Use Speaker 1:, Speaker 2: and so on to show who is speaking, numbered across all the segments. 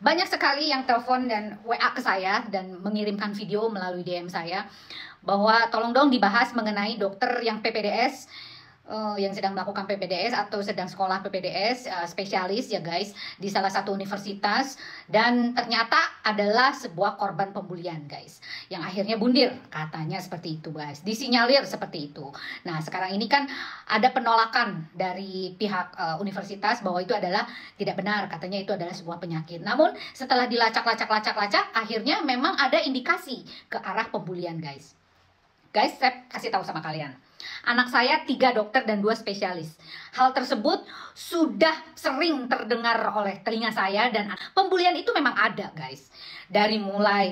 Speaker 1: Banyak sekali yang telepon dan WA ke saya dan mengirimkan video melalui DM saya bahwa tolong dong dibahas mengenai dokter yang PPDS, yang sedang melakukan PPDS atau sedang sekolah PPDS, spesialis ya guys, di salah satu universitas, dan ternyata adalah sebuah korban pembulian guys, yang akhirnya bundir, katanya seperti itu guys, disinyalir seperti itu. Nah sekarang ini kan ada penolakan dari pihak universitas bahwa itu adalah tidak benar, katanya itu adalah sebuah penyakit. Namun setelah dilacak-lacak, akhirnya memang ada indikasi ke arah pembulian guys. Guys, saya kasih tahu sama kalian. Anak saya 3 dokter dan 2 spesialis. Hal tersebut sudah sering terdengar oleh telinga saya, dan pembulian itu memang ada guys. Dari mulai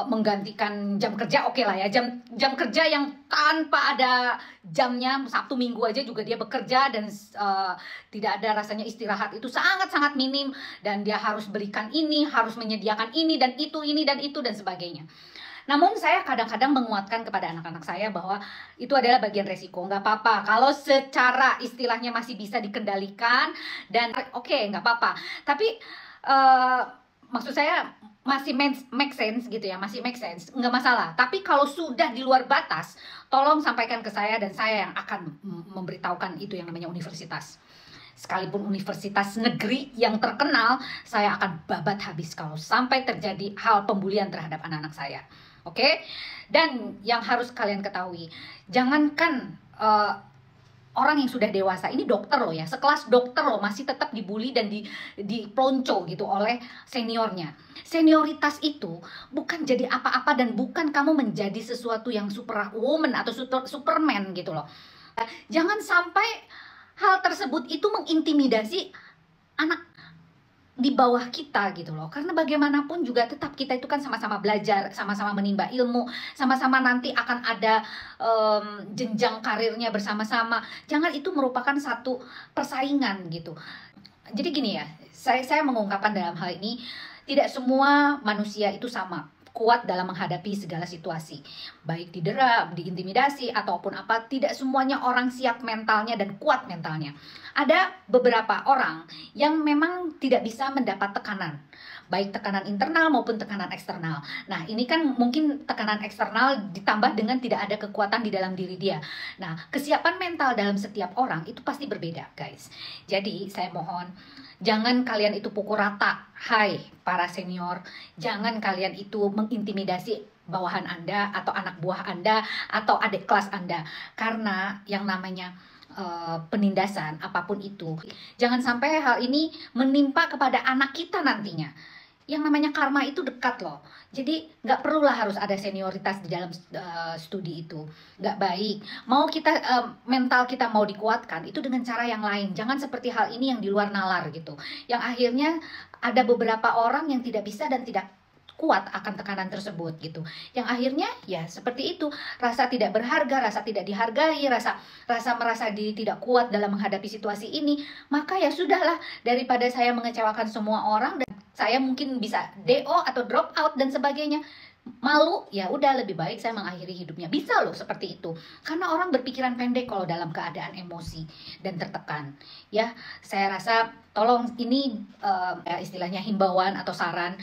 Speaker 1: menggantikan jam kerja, oke lah ya, jam kerja yang tanpa ada jamnya, Sabtu Minggu aja juga dia bekerja, dan tidak ada rasanya istirahat, itu sangat-sangat minim, dan dia harus berikan ini, harus menyediakan ini dan itu dan sebagainya. Namun saya kadang-kadang menguatkan kepada anak-anak saya bahwa itu adalah bagian resiko. Nggak apa-apa kalau secara istilahnya masih bisa dikendalikan, dan oke, nggak apa-apa. Tapi maksud saya masih make sense gitu ya, masih make sense, nggak masalah. Tapi kalau sudah di luar batas, tolong sampaikan ke saya, dan saya yang akan memberitahukan itu yang namanya universitas. Sekalipun universitas negeri yang terkenal, saya akan babat habis kalau sampai terjadi hal pembulian terhadap anak-anak saya. Oke? Dan yang harus kalian ketahui, jangankan orang yang sudah dewasa, ini dokter loh ya, sekelas dokter loh, masih tetap dibully dan dipelonco gitu oleh seniornya. Senioritas itu bukan jadi apa-apa, dan bukan kamu menjadi sesuatu yang superwoman atau superman gitu loh. Jangan sampai hal tersebut itu mengintimidasi anak di bawah kita gitu loh. Karena bagaimanapun juga tetap kita itu kan sama-sama belajar, sama-sama menimba ilmu, sama-sama nanti akan ada jenjang karirnya bersama-sama. Jangan itu merupakan satu persaingan gitu. Jadi gini ya, saya mengungkapkan dalam hal ini, tidak semua manusia itu sama kuat dalam menghadapi segala situasi, baik didera, diintimidasi ataupun apa. Tidak semuanya orang siap mentalnya dan kuat mentalnya. Ada beberapa orang yang memang tidak bisa mendapat tekanan, baik tekanan internal maupun tekanan eksternal. Nah ini kan mungkin tekanan eksternal ditambah dengan tidak ada kekuatan di dalam diri dia. Nah kesiapan mental dalam setiap orang itu pasti berbeda guys. Jadi saya mohon, jangan kalian itu pukul rata. Hai para senior, jangan kalian itu mengintimidasi bawahan Anda atau anak buah Anda atau adik kelas Anda. Karena yang namanya penindasan apapun itu, jangan sampai hal ini menimpa kepada anak kita nantinya. Yang namanya karma itu dekat loh. Jadi nggak perlulah harus ada senioritas di dalam studi itu. Nggak baik. Mau kita mental kita mau dikuatkan, itu dengan cara yang lain. Jangan seperti hal ini yang di luar nalar gitu. Yang akhirnya ada beberapa orang yang tidak bisa dan tidak kuat akan tekanan tersebut gitu. Yang akhirnya ya seperti itu, rasa tidak berharga, rasa tidak dihargai, rasa merasa diri tidak kuat dalam menghadapi situasi ini. Maka ya sudahlah, daripada saya mengecewakan semua orang dan saya mungkin bisa DO atau drop out dan sebagainya, malu, ya udah lebih baik saya mengakhiri hidupnya. Bisa loh seperti itu. Karena orang berpikiran pendek kalau dalam keadaan emosi dan tertekan. Ya, saya rasa tolong ini istilahnya himbauan atau saran.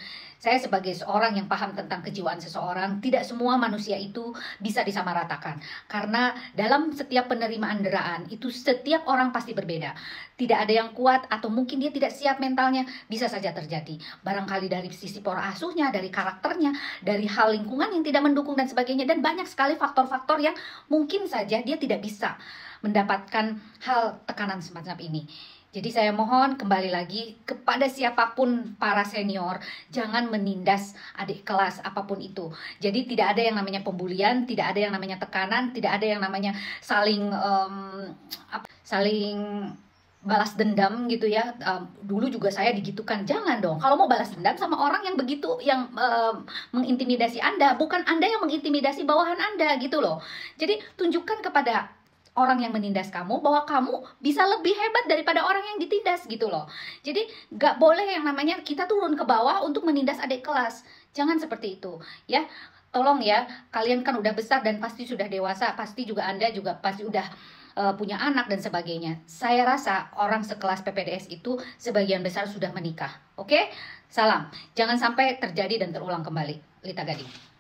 Speaker 1: Saya sebagai seorang yang paham tentang kejiwaan seseorang, tidak semua manusia itu bisa disamaratakan. Karena dalam setiap penerimaan deraan, itu setiap orang pasti berbeda. Tidak ada yang kuat atau mungkin dia tidak siap mentalnya, bisa saja terjadi. Barangkali dari sisi pola asuhnya, dari karakternya, dari hal lingkungan yang tidak mendukung dan sebagainya. Dan banyak sekali faktor-faktor yang mungkin saja dia tidak bisa mendapatkan hal tekanan semacam ini. Jadi saya mohon kembali lagi kepada siapapun para senior, jangan menindas adik kelas apapun itu. Jadi tidak ada yang namanya pembulian, tidak ada yang namanya tekanan, tidak ada yang namanya saling balas dendam gitu ya. Dulu juga saya digitukan. Jangan dong. Kalau mau balas dendam sama orang yang begitu, yang mengintimidasi Anda, bukan Anda yang mengintimidasi bawahan Anda gitu loh. Jadi tunjukkan kepada orang yang menindas kamu bahwa kamu bisa lebih hebat daripada orang yang ditindas gitu loh. Jadi gak boleh yang namanya kita turun ke bawah untuk menindas adik kelas. Jangan seperti itu ya. Tolong ya, kalian kan udah besar dan pasti sudah dewasa. Pasti juga Anda juga pasti udah punya anak dan sebagainya. Saya rasa orang sekelas PPDS itu sebagian besar sudah menikah. Oke? Salam. Jangan sampai terjadi dan terulang kembali. Lita Gading.